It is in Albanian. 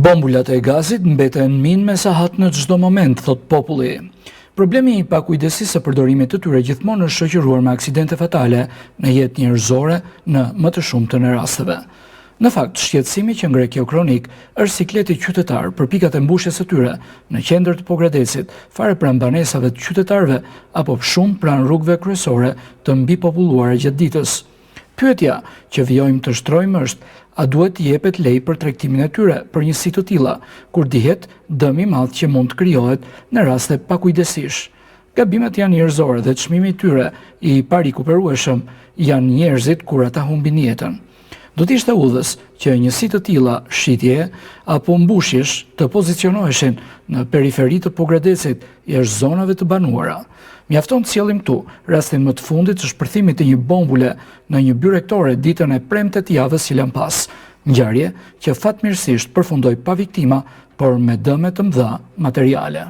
Bombulat e gazit mbeten minë me sahat në çdo moment, thot populli. Problemi i pakujdesisë së përdorimit të tyre gjithmonë është shoqëruar me aksidente fatale në jetë njerëzore në më të shumtën e rasteve. Në fakt, shqetësimi që ngre kjo kronik është sikleti qytetar për pikat e mbushjes së tyre në qendër të Pogradesit, fare pranë banesave të qytetarëve apo shumë pranë rrugëve kryesore të mbipopulluara gjatë ditës. Pyetja që vijojmë të shtrojmë është: a duhet të jepet lej për tregtimin e tyre për njësi të tilla, kur dihet dëm i madh që mund të krijohet në raste pakujdesish? Gabimet janë njerëzore dhe çmimi i tyre i parikuperueshëm janë njerëzit kur ata humbin jetën. Do të ishte udhës që njësi të tilla, shitje apo mbushjesh të pozicionoheshin në periferi të Pogradesit jashtë zonave të banuara. Mjafton të sjellim këtu rastin më të fundit të shpërthimit të një bombule në një byr rektore ditën e premte të javës që lan pas, ngjarje që fatmirësisht përfundoi pa viktima, por me dëme të mëdha materiale.